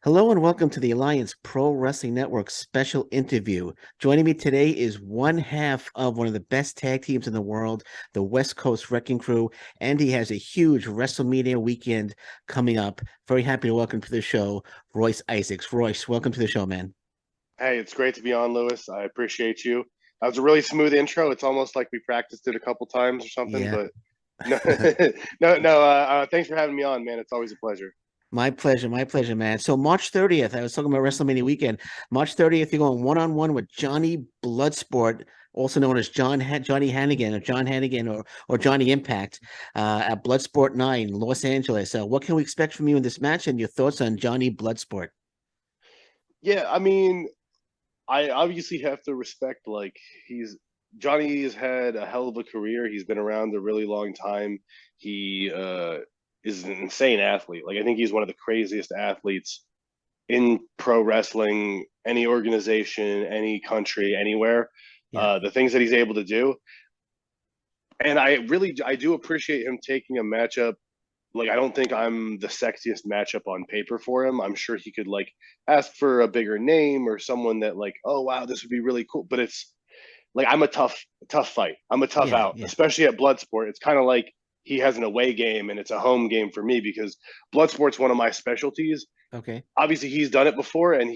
Hello and welcome to the Alliance Pro Wrestling Network special interview. Joining me today is one half of one of the best tag teams in the world, the West Coast Wrecking Crew, and he has a huge WrestleMania weekend coming up. Very happy to welcome to the show, Royce Isaacs. Royce, welcome to the show, man. Hey, it's great to be on, Lewis. I appreciate you. That was a really smooth intro. It's almost like we practiced it a couple times or something, Yeah. but no, no. Thanks for having me on, man. It's always a pleasure. My pleasure, man. So March 30th, I was talking about WrestleMania weekend. March 30th, you're going one-on-one with Johnny Bloodsport, also known as Johnny Hennigan or John Hennigan or Johnny Impact, at Bloodsport 9, Los Angeles. What can we expect from you in this match and your thoughts on Johnny Bloodsport? Yeah, I mean, I obviously have to respect he's Johnny has had a hell of a career. He's been around a really long time. He is an insane athlete. Like I think he's one of the craziest athletes in pro wrestling, any organization, any country, anywhere. Yeah. The things that he's able to do, and I do appreciate him taking a matchup. Like I don't think I'm the sexiest matchup on paper for him. I'm sure he could like ask for a bigger name or someone that like, oh wow, this would be really cool. But it's like I'm a tough fight. I'm a tough Yeah, out, yeah. especially at Bloodsport. It's kind of like he has an away game and it's a home game for me because Bloodsport's one of my specialties. Okay. Obviously he's done it before and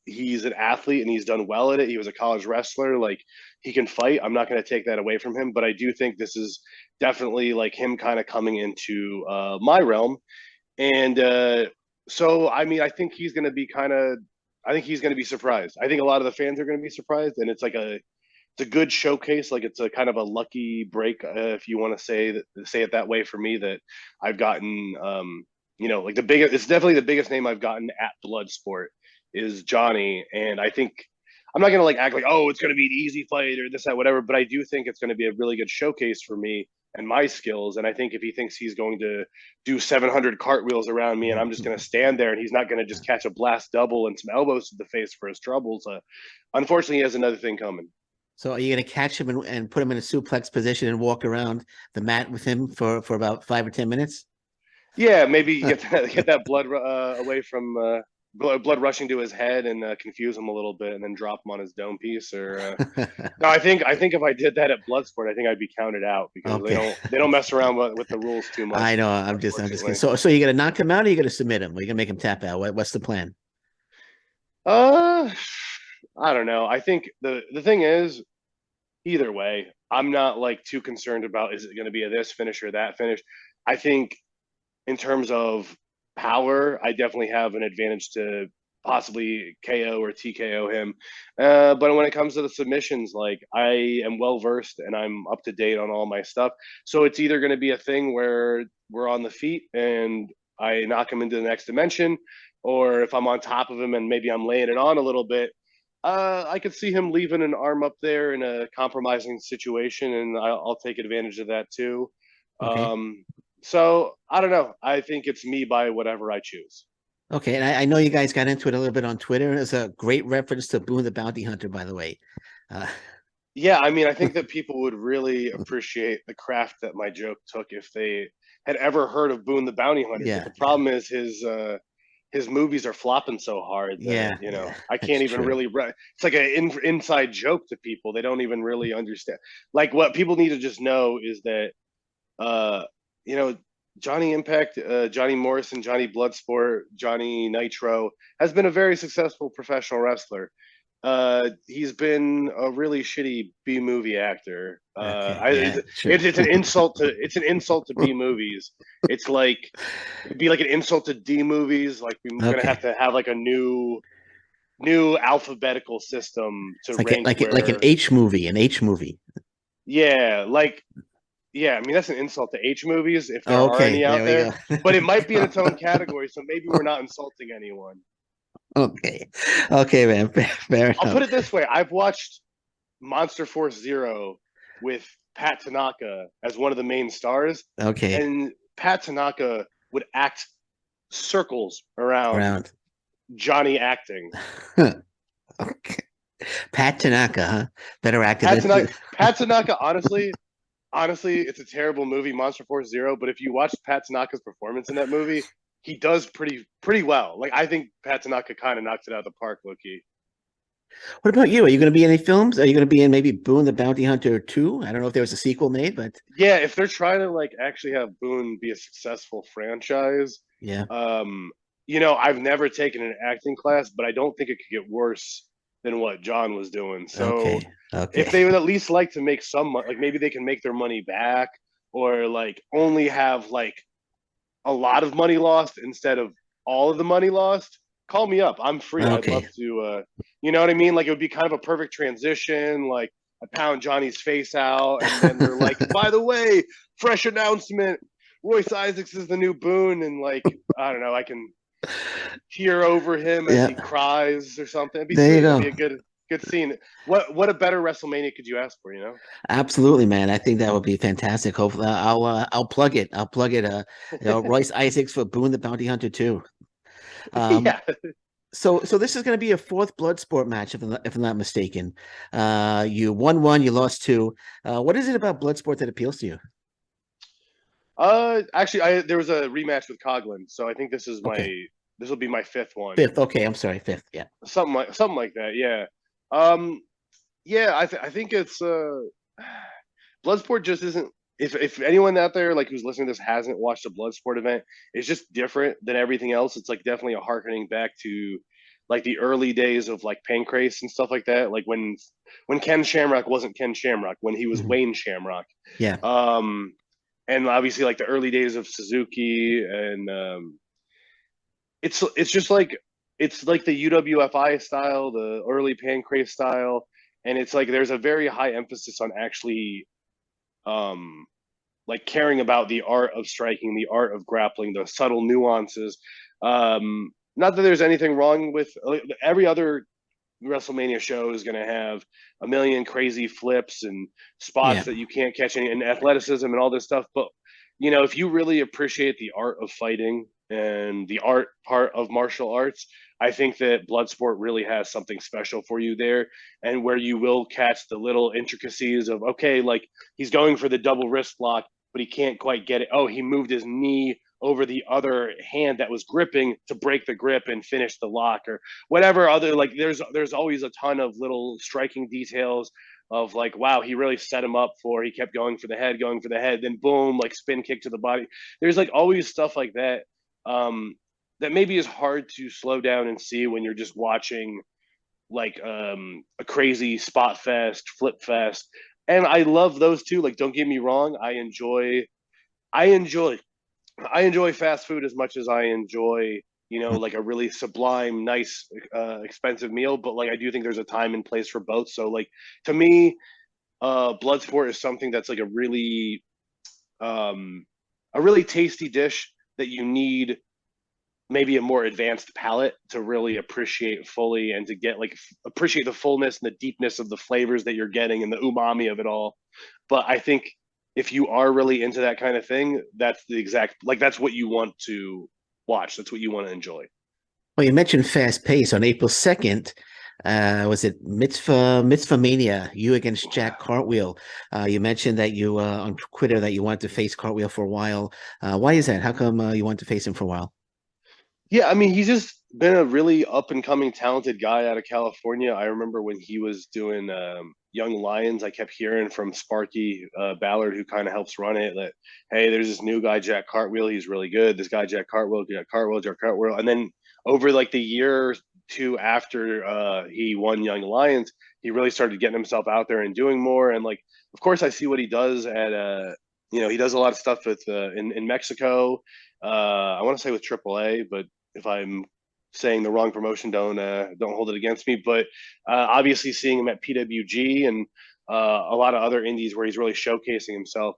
he's an athlete and he's done well at it. He was a college wrestler. Like he can fight. I'm not going to take that away from him, but I do think this is definitely like him kind of coming into my realm. And so, I mean, I think he's going to be surprised. I think a lot of the fans are going to be surprised. And it's a good showcase. Like it's a kind of a lucky break, if you want to say it that way for me that I've gotten, like it's definitely the biggest name I've gotten at Bloodsport is Johnny. And I think I'm not going to like act like, oh, it's going to be an easy fight or this, that, whatever. But I do think it's going to be a really good showcase for me and my skills. And I think if he thinks he's going to do 700 cartwheels around me and I'm just going to stand there and he's not going to just catch a blast double and some elbows to the face for his troubles, unfortunately, he has another thing coming. So are you going to catch him and put him in a suplex position and walk around the mat with him for about 5 or 10 minutes? Yeah, maybe get that blood away from blood rushing to his head and confuse him a little bit, and then drop him on his dome piece. Or no, I think if I did that at Bloodsport, I think I'd be counted out because they Okay. don't mess around with the rules too I much, know. I'm just kidding. unfortunately. So you're gonna knock him out, or you're gonna submit him? Or you gonna make him tap out? What's the plan? Uh, I don't know. I think the thing is, either way, I'm not like too concerned about is it going to be a this finish or that finish. I think in terms of power, I definitely have an advantage to possibly KO or TKO him. But when it comes to the submissions, like I am well versed and I'm up to date on all my stuff. So it's either going to be a thing where we're on the feet and I knock him into the next dimension, or if I'm on top of him and maybe I'm laying it on a little bit, I could see him leaving an arm up there in a compromising situation, and I'll take advantage of that too. Okay. Um, so I don't know. I think it's me by whatever I choose. Okay. And I know you guys got into it a little bit on Twitter. It's a great reference to Boone the Bounty Hunter, by the way. Uh, Yeah, I mean, I think that people would really appreciate the craft that my joke took if they had ever heard of Boone the Bounty Hunter. But yeah. the problem is his movies are flopping so hard that Yeah. Yeah. I That's can't even true. really. It's like an inside joke to people. They don't even really understand. Like what people need to just know is that uh, you know, Johnny Impact, Johnny Morrison, Johnny Bloodsport, Johnny Nitro has been a very successful professional wrestler. He's been a really shitty B movie actor. Okay. Yeah. True. It's an insult to B movies. It's like it'd be like an insult to D movies. Like we're gonna Okay. have to have like a new alphabetical system to It's like rank like an where H movie, an H movie. yeah, I mean that's an insult to H movies if there Oh, are okay. any There out we there, go. but it might be in its own category, so maybe we're not insulting anyone. Okay. Okay, man. Fair I'll enough. put it this way: I've watched Monster Force Zero with Pat Tanaka as one of the main stars, Okay. and Pat Tanaka would act circles around Around. Johnny acting. Okay. Pat Tanaka, huh? Better actor Pat than Tanaka, Pat Tanaka, honestly, it's a terrible movie, Monster Force Zero. But if you watch Pat Tanaka's performance in that movie, he does pretty well. Like I think Pat Tanaka kind of knocks it out of the park, Loki. What about you? Are you going to be in any films? Are you going to be in maybe Boone the Bounty Hunter 2? I don't know if there was a sequel made, but Yeah, if they're trying to like actually have Boone be a successful franchise, yeah. um, I've never taken an acting class, but I don't think it could get worse than what John was doing. So Okay. if they Okay. would at least like to make some like maybe they can make their money back or like only have like a lot of money lost instead of all of the money lost, call me up. I'm free. I'd love Okay. to you know what I mean? Like it would be kind of a perfect transition, like I pound Johnny's face out and then they're like, by the way, fresh announcement, Royce Isaacs is the new Boone, and like I don't know, I can tear over him as he Yeah. cries or something. It'd be There you sweet. It'd be go. a good scene. What a better WrestleMania could you ask for, you know? Absolutely, man. I think that would be fantastic. Hopefully, I'll plug it. I'll plug it. Royce Isaacs for Boone the Bounty Hunter too. Um, Yeah. so this is going to be a fourth Bloodsport match, if I'm not mistaken. You won one, you lost two. What is it about Bloodsport that appeals to you? Actually, there was a rematch with Coughlin, so I think Okay, this will be my fifth one, fifth. Okay, I'm sorry, fifth. Yeah. something like that. Yeah, um, yeah. I think it's Bloodsport just isn't. If anyone out there like who's listening to this hasn't watched a Bloodsport event, it's just different than everything else. It's like definitely a harkening back to like the early days of like Pancrase and stuff like that. Like when Ken Shamrock wasn't Ken Shamrock, when he was Mhm. Wayne Shamrock. Yeah. Um, and obviously like the early days of Suzuki and it's just like it's like the UWFI style, the early Pancrase style, and it's like there's a very high emphasis on actually um like caring about the art of striking, the art of grappling, the subtle nuances. Not that there's anything wrong with every other WrestleMania show is going to have a million crazy flips and spots Yeah. that you can't catch any and athleticism and all this stuff. But if you really appreciate the art of fighting and the art part of martial arts, I think that Bloodsport really has something special for you there, and where you will catch the little intricacies of okay, like he's going for the double wrist lock, but he can't quite get it. Oh, he moved his knee over the other hand that was gripping to break the grip and finish the lock, or whatever other like there's always a ton of little striking details of like wow, he really set him up for, he kept going for the head, then boom, like spin kick to the body. There's like always stuff like that um that maybe is hard to slow down and see when you're just watching like a crazy spot fest, flip fest. And I love those too. Like don't get me wrong, I enjoy I enjoy fast food as much as I enjoy, like a really sublime, nice, expensive meal. But like, I do think there's a time and place for both. So like, to me, Bloodsport is something that's like um, a really tasty dish that you need maybe a more advanced palate to really appreciate fully and to get like appreciate the fullness and the deepness of the flavors that you're getting and the umami of it all. But I think if you are really into that kind of thing, that's the exact like that's what you want to watch. That's what you want to enjoy. Well, you mentioned fast pace on April 2nd. Was it Mitzvah Mania? You against Jack Cartwheel. You mentioned that you on Twitter that you wanted to face Cartwheel for a while. Why is that? How come you wanted to face him for a while? Yeah, I mean, he's just been a really up and coming talented guy out of California. I remember when he was doing Young Lions, I kept hearing from Sparky Ballard, who kind of helps run it, that hey, there's this new guy Jack Cartwheel. He's really good. This guy Jack Cartwheel, and then over like the year or two after he won Young Lions, he really started getting himself out there and doing more. And like, of course, I see what he does at he does a lot of stuff with in Mexico. I want to say with AAA, but if I'm saying the wrong promotion, don't hold it against me. But obviously, seeing him at PWG and a lot of other indies where he's really showcasing himself,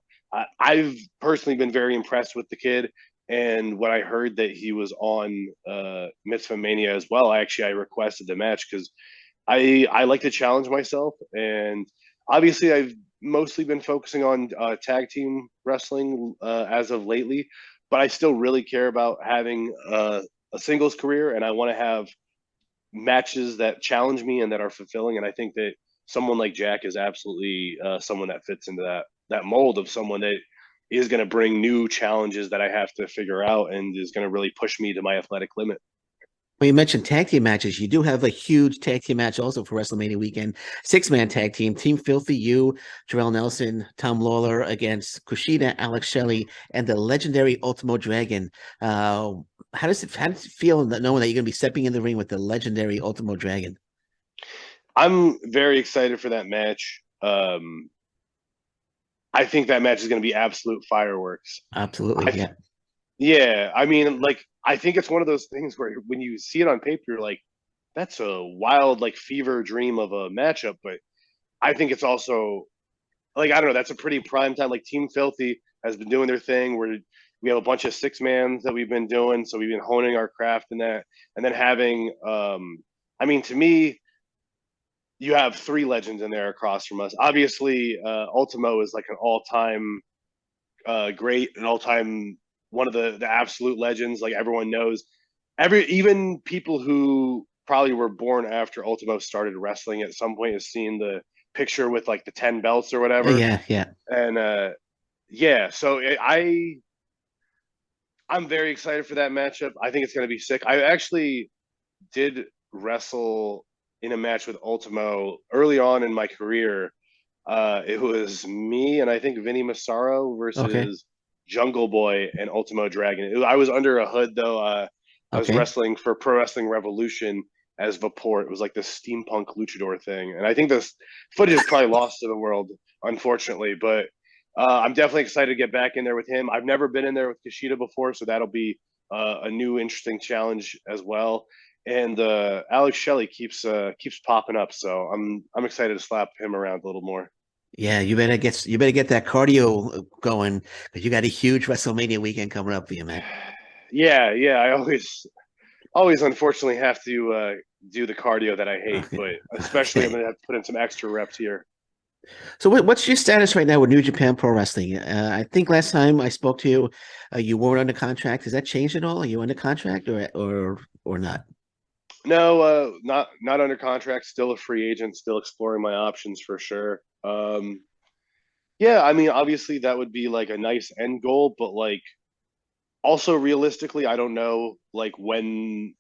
I've personally been very impressed with the kid. And when I heard that he was on Mitzvah Mania as well, I requested the match because I like to challenge myself, and obviously I've mostly been focusing on tag team wrestling as of lately, but I still really care about having a singles career, and I want to have matches that challenge me and that are fulfilling. And I think that someone like Jack is absolutely someone that fits into that mold of someone that is going to bring new challenges that I have to figure out and is going to really push me to my athletic limit. Well, you mentioned tag team matches. You do have a huge tag team match also for WrestleMania weekend. 6-man tag team, Team Filthy, you, Jarrell Nelson, Tom Lawler against Kushida, Alex Shelley, and the legendary Ultimo Dragon. How does it feel knowing that you're going to be stepping in the ring with the legendary Ultimo Dragon? I'm very excited for that match. I think that match is going to be absolute fireworks. Absolutely, I, yeah. yeah, I mean, like, I think it's one of those things where when you see it on paper, you're like, that's a wild, like, fever dream of a matchup. But I think it's also, like, I don't know, that's a pretty prime time. Like, Team Filthy has been doing their thing where we have a bunch of 6-mans that we've been doing. So we've been honing our craft in that. And then having, I mean, to me, you have 3 legends in there across from us. Obviously, Ultimo is like an all-time great, an all-time one of the absolute legends. Like everyone knows, even people who probably were born after Ultimo started wrestling at some point has seen the picture with like the 10 belts or whatever. Yeah, yeah. And yeah, so I'm very excited for that matchup. I think it's going to be sick. I actually did wrestle in a match with Ultimo early on in my career. It was me and I think Vinny Massaro Okay, versus Jungle Boy and Ultimo Dragon. I was under a hood though. I was okay. wrestling for Pro Wrestling Revolution as Vapor. It was like this steampunk luchador thing, and I think this footage is probably lost to the world, unfortunately. But I'm definitely excited to get back in there with him. I've never been in there with Kushida before, so that'll be a new interesting challenge as well. And Alex Shelley keeps popping up, so I'm excited to slap him around a little more. Yeah, you better get that cardio going because you got a huge WrestleMania weekend coming up for you, man. Yeah, yeah. I always unfortunately have to do the cardio that I hate, Okay. but especially I'm Okay. gonna have to put in some extra reps here. So what's your status right now with New Japan Pro Wrestling? I think last time I spoke to you, you weren't under contract. Has that changed at all? Are you under contract or not? No, not under contract. Still a free agent. Still exploring my options for sure. Yeah, I mean, obviously that would be like a nice end goal, but like also realistically, I don't know like when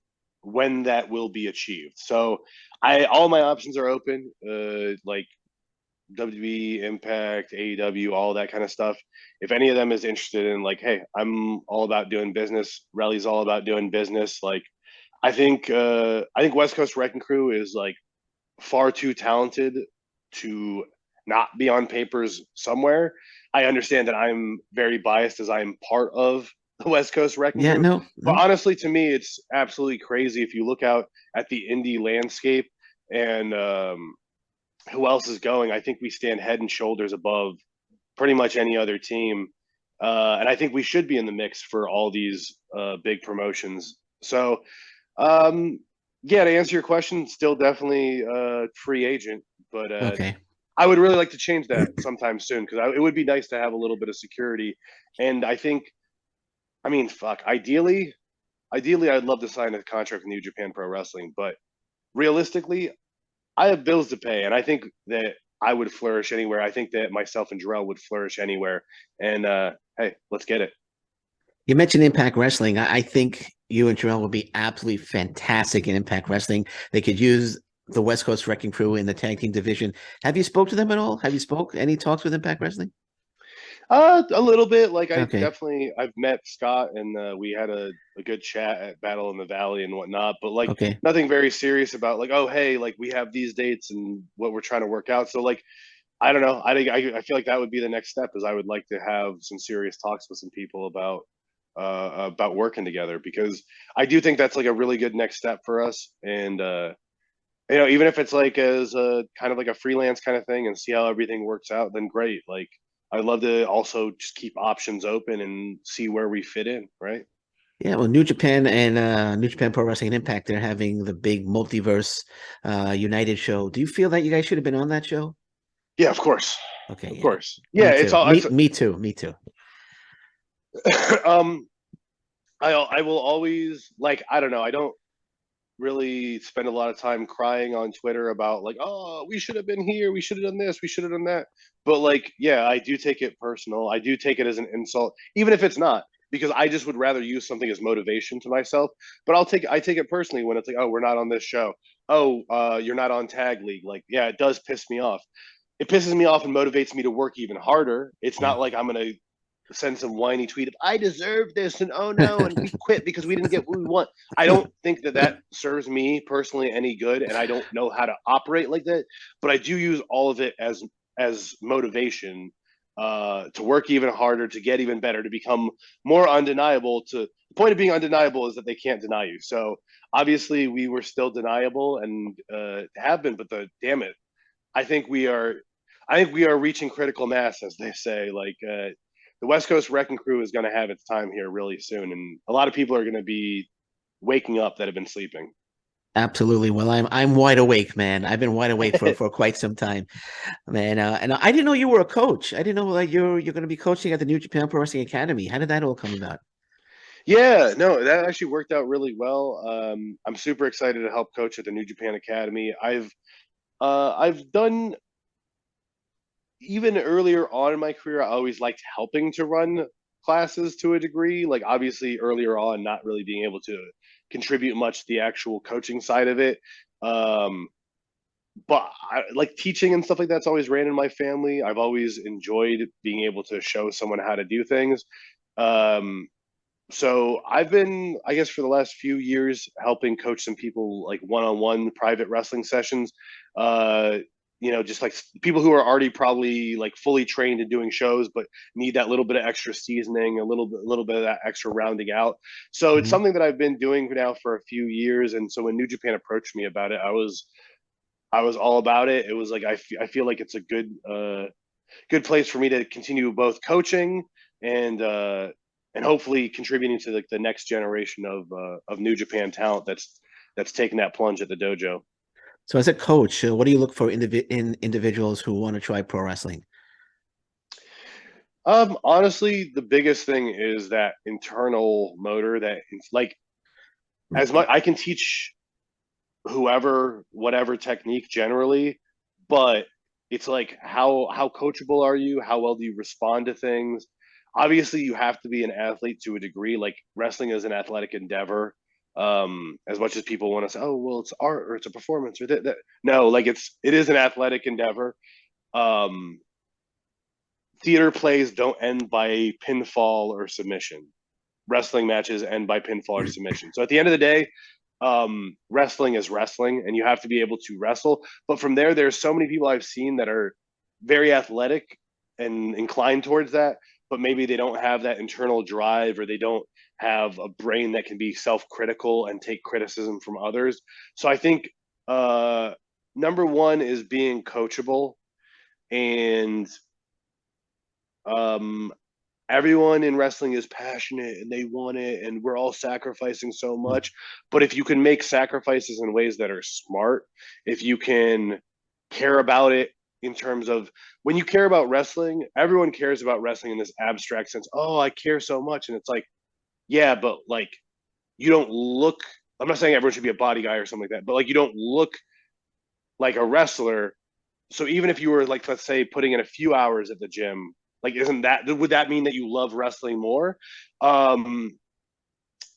that will be achieved. So I all my options are open. Like WWE, Impact, AEW, all that kind of stuff. If any of them is interested in like, hey, I'm all about doing business. Relly's all about doing business. Like, I think West Coast Wrecking Crew is like far too talented to not be on papers somewhere. I understand that I'm very biased as I'm part of the West Coast Wrecking Yeah, Crew, no, but no. honestly, to me, it's absolutely crazy if you look out at the indie landscape and who else is going. I think we stand head and shoulders above pretty much any other team. And I think we should be in the mix for all these big promotions. So, um, yeah, to answer your question, still definitely free agent, but Okay. I would really like to change that sometime soon because it would be nice to have a little bit of security. And I think, I mean, fuck, ideally, I'd love to sign a contract with New Japan Pro Wrestling, but realistically, I have bills to pay, and I think that I would flourish anywhere. I think that myself and Jarrell would flourish anywhere. And hey, let's get it. You mentioned Impact Wrestling. I think you and Terrell would be absolutely fantastic in Impact Wrestling. They could use the West Coast Wrecking Crew in the tag team division. Have you spoke to them at all? Have you spoke any talks with Impact Wrestling? A little bit. Like Okay. I've met Scott, and we had a good chat at Battle in the Valley and whatnot. But like Okay. nothing very serious about like, oh hey, like we have these dates and what we're trying to work out. So like I don't know. I think I feel like that would be the next step. Is I would like to have some serious talks with some people about working together because I do think that's like a really good next step for us. And you know, even if it's like as a kind of like a freelance kind of thing and see how everything works out, then great. Like I'd love to also just keep options open and see where we fit in, right? Yeah, well, New Japan and New Japan Pro Wrestling and Impact, they're having the big multiverse United show. Do you feel that you guys should have been on that show? Yeah, of course, Okay, of yeah. course. Yeah, Me it's too. all. It's Me too. Me too. um. I will always like. I don't know. I don't really spend a lot of time crying on Twitter about like, oh, we should have been here, we should have done this, we should have done that. But like, yeah, I do take it personal. I do take it as an insult, even if it's not, because I just would rather use something as motivation to myself. But I take it personally when it's like, oh, we're not on this show. Oh, you're not on Tag League. Like, yeah, it does piss me off. It pisses me off and motivates me to work even harder. It's Yeah. not like I'm gonna send some whiny tweet of I deserve this and oh no and we quit because we didn't get what we want. I don't think that that serves me personally any good, and I don't know how to operate like that. But I do use all of it as motivation to work even harder, to get even better, to become more undeniable. To the point of being undeniable is that they can't deny you. So obviously we were still deniable and have been, but the damn it, I think we are. I think we are reaching critical mass, as they say. Like the West Coast Wrecking Crew is going to have its time here really soon, and a lot of people are going to be waking up that have been sleeping. Absolutely. Well, I'm wide awake, man. I've been wide awake for quite some time, man. And I didn't know you were a coach. I didn't know that you're going to be coaching at the New Japan Pro Wrestling Academy. How did that all come about? Yeah, no, that actually worked out really well. I'm super excited to help coach at the New Japan Academy. I've done even earlier on in my career. I always liked helping to run classes to a degree. Like obviously earlier on, not really being able to contribute much to the actual coaching side of it. Um, but like teaching and stuff like that's always ran in my family. I've always enjoyed being able to show someone how to do things. Um, so I've been, I guess, for the last few years helping coach some people like one-on-one private wrestling sessions. Uh, just like people who are already probably like fully trained in doing shows, but need that little bit of extra seasoning, a little bit of that extra rounding out. So it's Mhm. something that I've been doing now for a few years. And so when New Japan approached me about it, I was all about it. It was like I feel like it's a good place for me to continue both coaching and uh, and hopefully contributing to like the next generation of New Japan talent that's taking that plunge at the dojo. So as a coach, what do you look for in individuals who want to try pro wrestling? Honestly, the biggest thing is that internal motor that it's like as much I can teach whoever whatever technique generally, but it's like how coachable are you? How well do you respond to things? Obviously, you have to be an athlete to a degree. Like wrestling is an athletic endeavor. As much as people want to say, "Oh, well, it's art or it's a performance," or that. No, like it is an athletic endeavor. Um, Theater plays don't end by pinfall or submission. Wrestling matches end by pinfall or submission. So at the end of the day, wrestling is wrestling, and you have to be able to wrestle. But from there, there's so many people I've seen that are very athletic and inclined towards that, but maybe they don't have that internal drive, or they don't have a brain that can be self-critical and take criticism from others. So I think number one is being coachable, and um, everyone in wrestling is passionate and they want it, and we're all sacrificing so much. But if you can make sacrifices in ways that are smart, if you can care about it in terms of when you care about wrestling, everyone cares about wrestling in this abstract sense. Oh, I care so much. And it's like, yeah, but like you don't look, I'm not saying everyone should be a body guy or something like that, but like you don't look like a wrestler. So even if you were like, let's say, putting in a few hours at the gym, like, isn't that, would that mean that you love wrestling more? Um,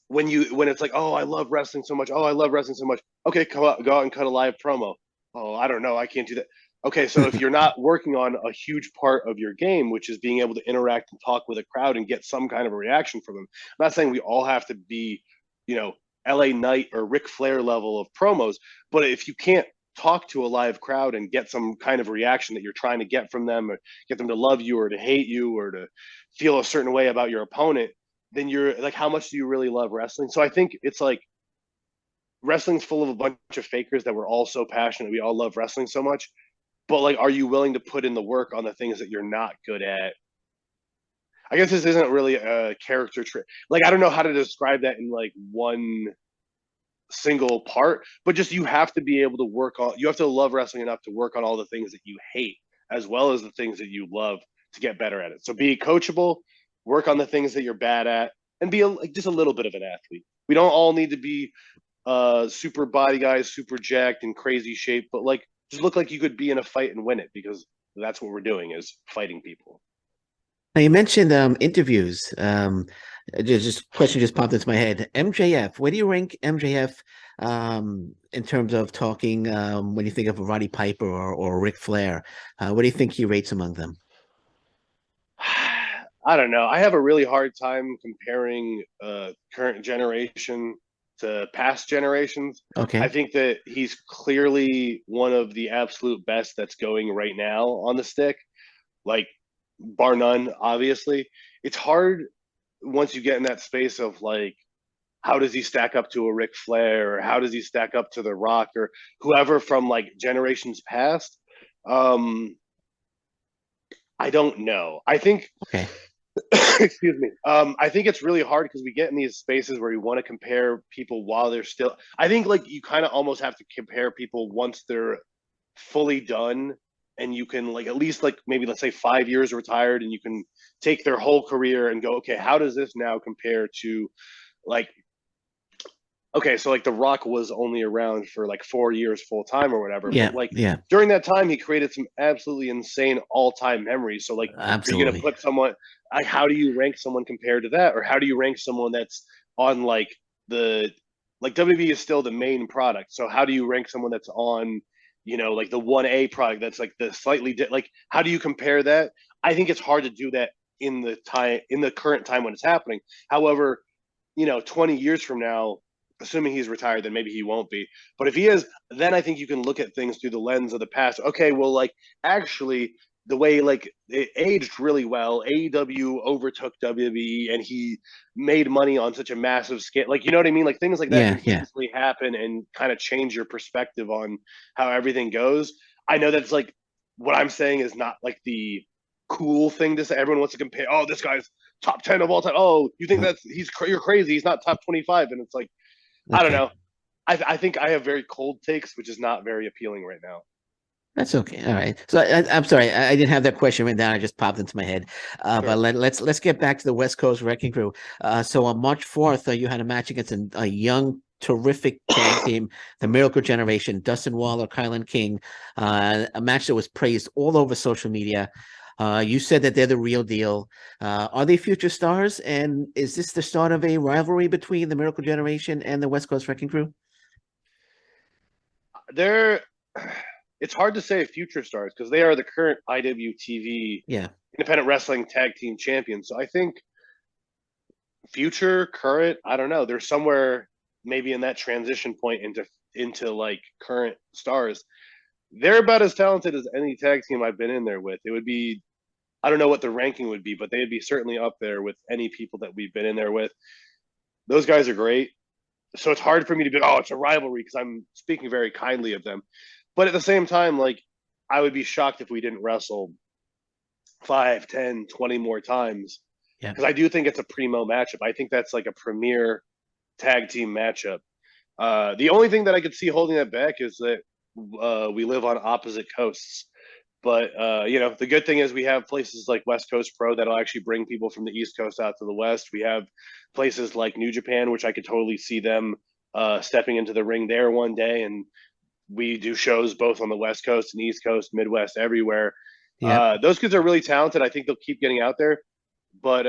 when it's like, oh, I love wrestling so much. Oh, I love wrestling so much. Okay, go out and cut a live promo. Oh, I don't know. I can't do that. Okay, so if you're not working on a huge part of your game, which is being able to interact and talk with a crowd and get some kind of a reaction from them, I'm not saying we all have to be, you know, LA Knight or Ric Flair level of promos, but if you can't talk to a live crowd and get some kind of reaction that you're trying to get from them, or get them to love you or to hate you or to feel a certain way about your opponent, then you're like, how much do you really love wrestling? So I think it's like wrestling's full of a bunch of fakers that we're all so passionate. We all love wrestling so much. But like, are you willing to put in the work on the things that you're not good at? I guess this isn't really a character trait. Like, I don't know how to describe that in like one single part, but just you have to be able to work on, you have to love wrestling enough to work on all the things that you hate as well as the things that you love to get better at it. So be coachable, work on the things that you're bad at, and be like just a little bit of an athlete. We don't all need to be super body guys, super jacked and crazy shape, but like just look like you could be in a fight and win it, because that's what we're doing, is fighting people. Now you mentioned interviews. Just question just popped into my head. MJF, where do you rank MJF in terms of talking when you think of Roddy Piper or Ric Flair? What do you think he rates among them? I don't know. I have a really hard time comparing current generation to past generations. I Okay. think that he's clearly one of the absolute best that's going right now on the stick, like bar none, obviously. It's hard once you get in that space of like, how does he stack up to a Ric Flair, or how does he stack up to The Rock, or whoever from like generations past? Um, I don't know. I think Okay. excuse me. I think it's really hard because we get in these spaces where you want to compare people while they're still. I think like you kind of almost have to compare people once they're fully done, and you can like at least like maybe let's say 5 years retired, and you can take their whole career and go, okay, how does this now compare to like okay, so like The Rock was only around for like 4 years full time or whatever, but Yeah. like Yeah. during that time, he created some absolutely insane all time memories. So like, are you gonna Absolutely. put someone? How do you rank someone compared to that, or how do you rank someone that's on the like WB is still the main product. So how do you rank someone that's on, like the 1A product that's like the like how do you compare that? I think it's hard to do that in the current time when it's happening. However, 20 years from now, assuming he's retired, then maybe he won't be. But if he is, then I think you can look at things through the lens of the past. Okay, well, like actually, the way like it aged really well, AEW overtook WWE, and he made money on such a massive scale. Like, you know what I mean? Like things like that Yeah. can Yeah. easily happen and kind of change your perspective on how everything goes. I know that's like what I'm saying is not like the cool thing to say. Everyone wants to compare. Oh, this guy's top 10 of all time. Oh, you think you're crazy? He's not top 25, and it's like I don't Okay. know. I think I have very cold takes, which is not very appealing right now. That's okay. All right. So I'm sorry, I didn't have that question written down. I just popped into my head. But Sure. let's get back to the West Coast Wrecking Crew. So on March 4th, you had a match against a young, terrific tag team, the Miracle Generation, Dustin Waller, Kylon King. A match that was praised all over social media. You said that they're the real deal. Are they future stars? And is this the start of a rivalry between the Miracle Generation and the West Coast Wrecking Crew? They're it's hard to say future stars because they are the current IWTV Yeah. Independent Wrestling Tag Team Champions. So I think future, current, I don't know. They're somewhere maybe in that transition point into like current stars. They're about as talented as any tag team I've been in there with. It would be I don't know what the ranking would be, but they'd be certainly up there with any people that we've been in there with. Those guys are great. So it's hard for me to be, oh, it's a rivalry because I'm speaking very kindly of them. But at the same time, like, I would be shocked if we didn't wrestle 5, 10, 20 more times Yeah. because I do think it's a primo matchup. I think that's like a premier tag team matchup. The only thing that I could see holding that back is that we live on opposite coasts. But the good thing is we have places like West Coast Pro that'll actually bring people from the East Coast out to the West. We have places like New Japan, which I could totally see them stepping into the ring there one day. And we do shows both on the West Coast and East Coast, Midwest, everywhere. Yeah. Those kids are really talented. I think they'll keep getting out there. But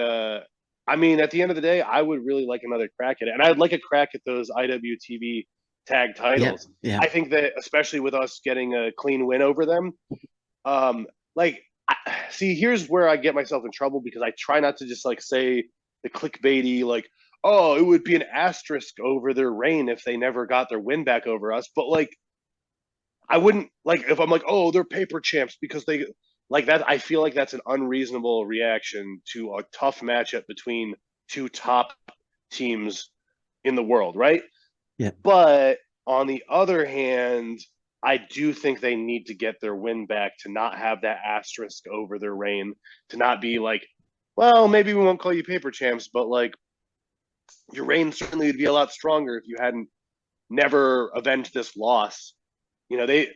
I mean, at the end of the day, I would really like another crack at it, and I'd like a crack at those IWTV tag Yeah. titles. Yeah. I think that especially with us getting a clean win over them, like, see, here's where I get myself in trouble because I try not to just like say the clickbaity, like, oh, it would be an asterisk over their reign if they never got their win back over us. But like, I wouldn't like if I'm like, oh, they're paper champs because they like that. I feel like that's an unreasonable reaction to a tough matchup between two top teams in the world, right? Yeah. But on the other hand, I do think they need to get their win back to not have that asterisk over their reign, to not be like, well, maybe we won't call you paper champs, but like your reign certainly would be a lot stronger if you hadn't never avenged this loss. They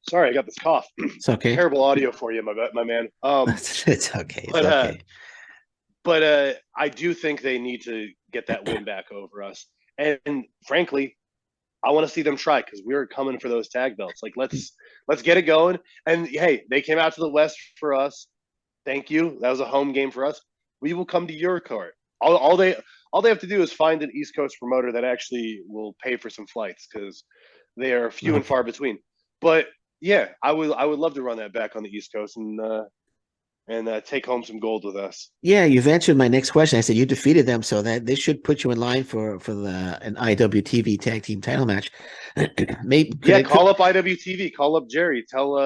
sorry, I got this cough. It's okay. Terrible audio for you, my man. It's okay. It's But okay. but I do think they need to get that win back over us. And frankly, I want to see them try because we're coming for those tag belts. Like let's get it going. And hey, they came out to the West for us. Thank you. That was a home game for us. We will come to your card. All they have to do is find an East Coast promoter that actually will pay for some flights because they are few and Okay. far between. But yeah, I would love to run that back on the East Coast and take home some gold with us. Yeah, you've answered my next question. I said you defeated them, so that this should put you in line for the an IWTV tag team title match. Maybe could Yeah, it could call up IWTV, call up Jerry, tell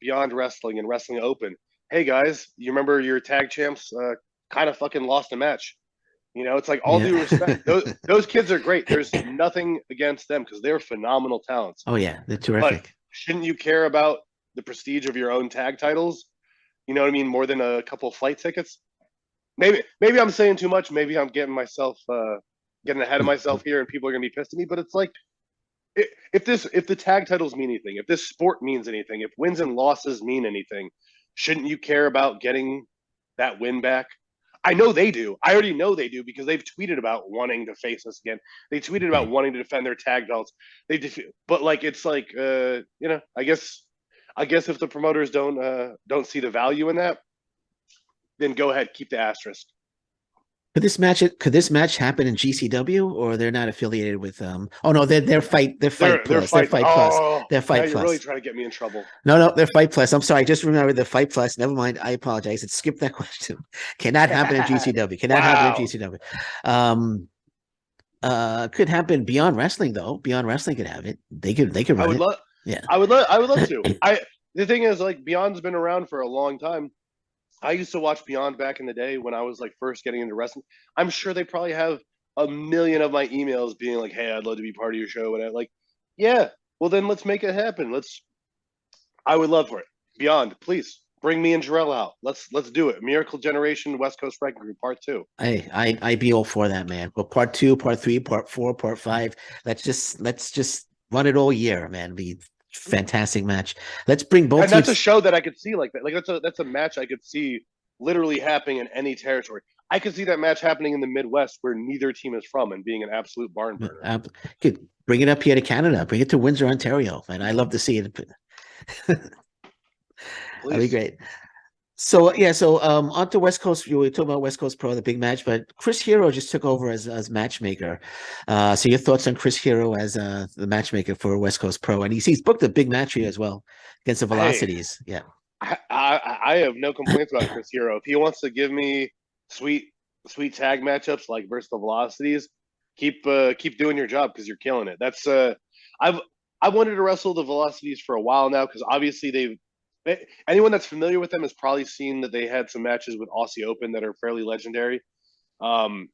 Beyond Wrestling and Wrestling Open. Hey guys, you remember your tag champs kind of fucking lost a match. It's like all yeah. due respect. Those kids are great. There's nothing against them because they're phenomenal talents. Oh yeah, they're But terrific. shouldn't you care about the prestige of your own tag titles? You know what I mean? More than a couple of flight tickets. Maybe I'm saying too much. Maybe I'm getting ahead of myself here, and people are gonna be pissed at me. But it's like if the tag titles mean anything, if this sport means anything, if wins and losses mean anything, shouldn't you care about getting that win back? I know they do. I already know they do because they've tweeted about wanting to face us again. They tweeted about Okay. wanting to defend their tag belts. But like it's like I guess if the promoters don't see the value in that, then go ahead, keep the asterisk. Could this match happen in GCW, or they're not affiliated with oh no, they're Fight They're Plus. They're fighting. Fight Plus. Oh, They're now Fight you're really Plus. trying to get me in trouble. No, they're Fight Plus. I'm sorry, I just remembered the Fight Plus. Never mind. I apologize. It skipped that question. Cannot happen in GCW. Cannot happen in Wow. GCW. Um could happen Beyond Wrestling though. Beyond Wrestling could have it. They could I run would it. love Yeah. I would love to. The thing is like Beyond's been around for a long time. I used to watch Beyond back in the day when I was like first getting into wrestling. I'm sure they probably have a million of my emails being like, "Hey, I'd love to be part of your show." And I like, yeah, well then let's make it happen. I would love for it. Beyond, please bring me and Jarrell out. Let's do it. Miracle Generation West Coast Wrecking Crew Part Two. I'd be all for that, man. Well, part two, part three, part four, part five. Let's just run it all year, man. Be fantastic match. Let's bring both And that's a teams. show that I could see like that. Like that's a match I could see literally happening in any territory. I could see that match happening in the Midwest where neither team is from and being an absolute barn burner. Uh, could bring it up here to Canada. Bring it to Windsor, Ontario, man. I love to see it. That'd be Please. great. So yeah, so on to West Coast. You were talking about West Coast Pro, the big match, but Chris Hero just took over as matchmaker. So your thoughts on Chris Hero as the matchmaker for West Coast Pro, and he's booked a big match here as well against the Hey, Velocities. Yeah. I have no complaints about Chris Hero. If he wants to give me sweet sweet tag matchups like versus the Velocities, keep doing your job because you're killing it. I've I wanted to wrestle the Velocities for a while now because obviously anyone that's familiar with them has probably seen that they had some matches with Aussie Open that are fairly legendary. Um,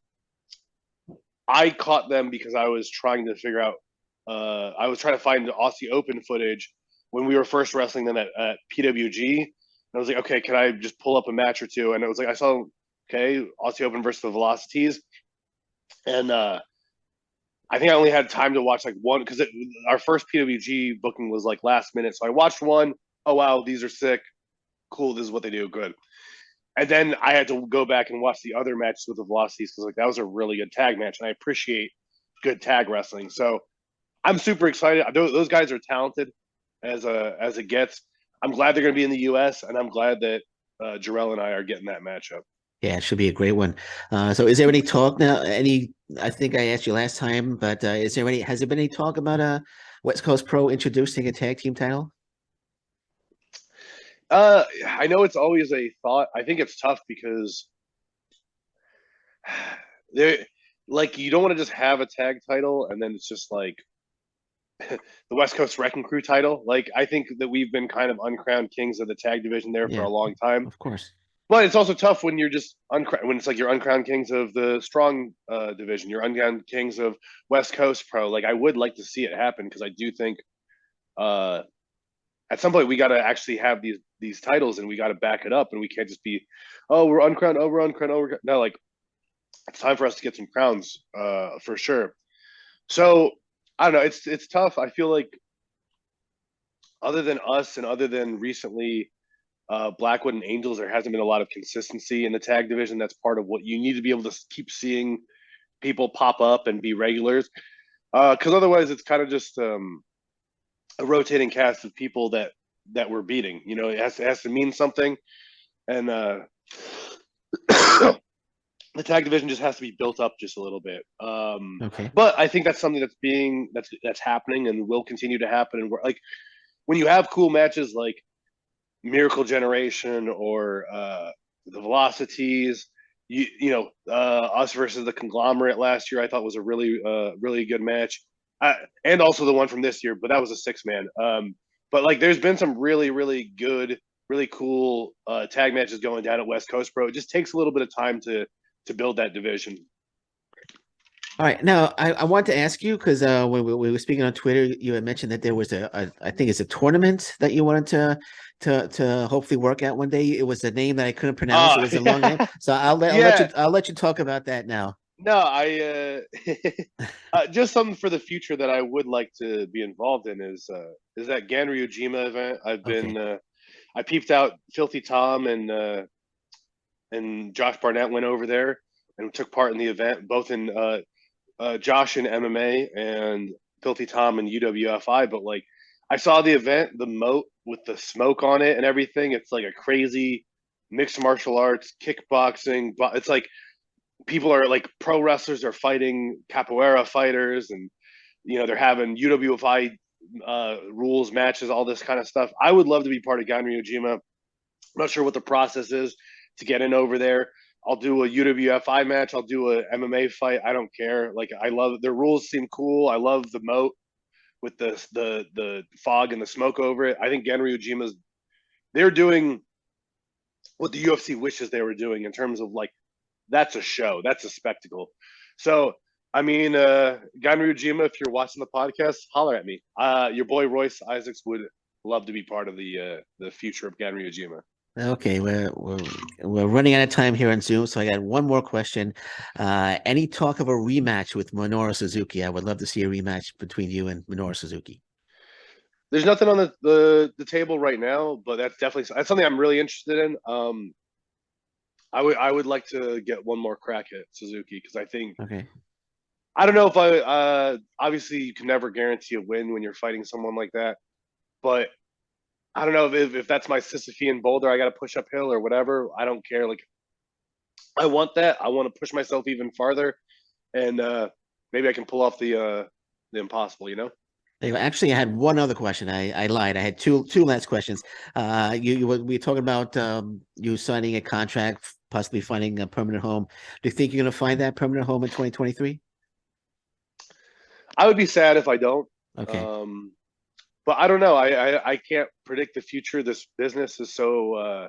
I caught them because I was trying to figure out. I was trying to find the Aussie Open footage when we were first wrestling them at PWG. And I was like, okay, can I just pull up a match or two? And it was like I saw, okay, Aussie Open versus the Velocities, and I think I only had time to watch like one because our first PWG booking was like last minute. So I watched one. Oh wow, these are sick. Cool, this is what they do. Good. And then I had to go back and watch the other matches with the Velocities because like that was a really good tag match, and I appreciate good tag wrestling. So I'm super excited. Those guys are talented as it gets. I'm glad they're going to be in the U.S. and I'm glad that Jarrell and I are getting that matchup. Yeah, it should be a great one. So is there any talk now? I think I asked you last time, but has there been any talk about West Coast Pro introducing a tag team title? I know it's always a thought. I think it's tough because they like you don't want to just have a tag title and then it's just like the West Coast Wrecking Crew title. Like I think that we've been kind of uncrowned kings of the tag division there for Yeah, a long time. of course. But it's also tough when you're just when it's like you're uncrowned kings of the strong division. You're uncrowned kings of West Coast Pro. Like I would like to see it happen because I do think uh, at some point we got to actually have these titles and we got to back it up and we can't just be, oh we're uncrowned, oh we're uncrowned, oh we're no like it's time for us to get some crowns for sure. So I don't know. It's tough. I feel like other than us and other than recently Blackwood and Angels, there hasn't been a lot of consistency in the tag division. That's part of what you need to be able to keep seeing people pop up and be regulars. Because otherwise, it's kind of just a rotating cast of people that we're beating. You know, it has to mean something, and the tag division just has to be built up just a little bit. Okay. But I think that's something that's happening and will continue to happen. And we're like, when you have cool matches like Miracle Generation or the Velocities, us versus the Conglomerate last year, I thought was a really good match, and also the one from this year, but that was a 6-man. But like, there's been some really good, really cool tag matches going down at West Coast Pro. It just takes a little bit of time to build that division. All right. Now, I want to ask you, because when we were speaking on Twitter, you had mentioned that there was I think it's a tournament that you wanted to hopefully work out one day. It was a name that I couldn't pronounce. It was a long name, so I'll let you talk about that now. No, I just something for the future that I would like to be involved in is that Ganryujima event. I've been I peeped out Filthy Tom and Josh Barnett went over there and took part in the event, both in Josh in MMA and Filthy Tom in UWFI. But like, I saw the event, the moat with the smoke on it and everything. It's like a crazy mixed martial arts, kickboxing. But it's like people are like, pro wrestlers are fighting capoeira fighters, and they're having UWFI rules matches, all this kind of stuff. I would love to be part of Ganryujima. I'm not sure what the process is to get in over there. I'll do a UWFI match. I'll do a MMA fight. I don't care. Like, I love their rules, seem cool. I love the moat with the fog and the smoke over it. I think Ganryujima's, they're doing what the UFC wishes they were doing in terms of like, that's a show, that's a spectacle. So I mean, Ganryujima, if you're watching the podcast, holler at me. Your boy Royce Isaacs would love to be part of the future of Ganryujima. Okay, we're running out of time here on Zoom, so I got one more question. Any talk of a rematch with Minoru Suzuki? I would love to see a rematch between you and Minoru Suzuki. There's nothing on the table right now, but that's something I'm really interested in. I would like to get one more crack at Suzuki, because I think, I don't know if obviously you can never guarantee a win when you're fighting someone like that, but I don't know if that's my Sisyphean boulder I got to push uphill or whatever. I don't care. Like, I want that. I want to push myself even farther, and maybe I can pull off the impossible. Actually, I had one other question. I lied. I had two last questions. We were talking about you signing a contract, possibly finding a permanent home. Do you think you're going to find that permanent home in 2023? I would be sad if I don't. Okay. But I don't know. I can't predict the future. This business is so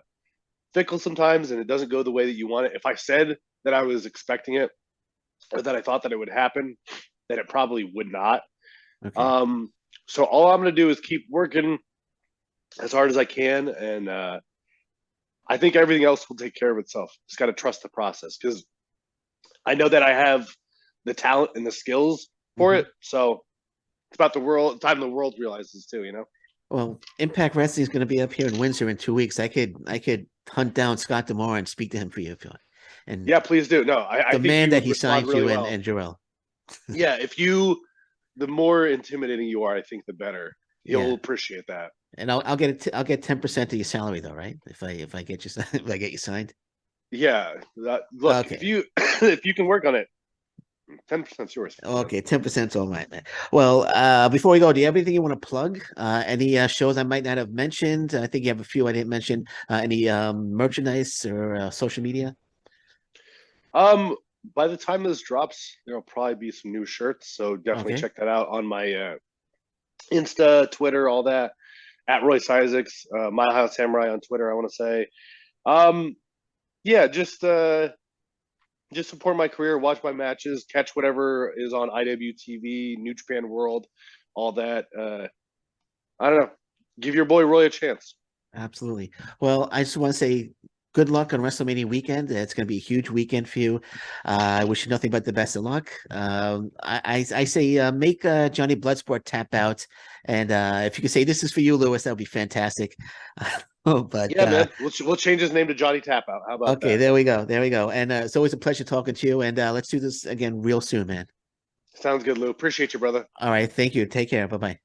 fickle sometimes, and it doesn't go the way that you want it. If I said that I was expecting it, or that I thought that it would happen, then it probably would not. Okay. So all I'm going to do is keep working as hard as I can, and I think everything else will take care of itself. Just got to trust the process, because I know that I have the talent and the skills for it. So it's about time the world realizes too, Well, Impact Wrestling is going to be up here in Windsor in 2 weeks. I could hunt down Scott D'Amore and speak to him for you if you want. And yeah, please do. No, I think demand that he signed you and Jarrell. Yeah, the more intimidating you are, I think the better. He'll appreciate that. And I'll get 10% of your salary though, right? If I get you signed. Yeah. Look, if you can work on it, 10%'s yours. Okay, 10%'s all right, man. Well, before we go, do you have anything you want to plug? Any shows I might not have mentioned? I think you have a few I didn't mention. Any merchandise or social media? By the time this drops, there'll probably be some new shirts, so definitely check that out on my Insta, Twitter, all that. At Royce Isaacs, Mile High Samurai on Twitter, I want to say. Yeah, just support my career, watch my matches, catch whatever is on IWTV, New Japan World, all that. I don't know. Give your boy Roy a chance. Absolutely. Well, I just want to say good luck on WrestleMania weekend. It's going to be a huge weekend for you. I wish you nothing but the best of luck. I say make Johnny Bloodsport tap out. And if you could say this is for you, Lewis, that would be fantastic. But Yeah, man. We'll change his name to Johnny Tap Out. How about okay, that? there we go. There we go. And it's always a pleasure talking to you. And let's do this again real soon, man. Sounds good, Lou. Appreciate you, brother. All right. Thank you. Take care. Bye bye.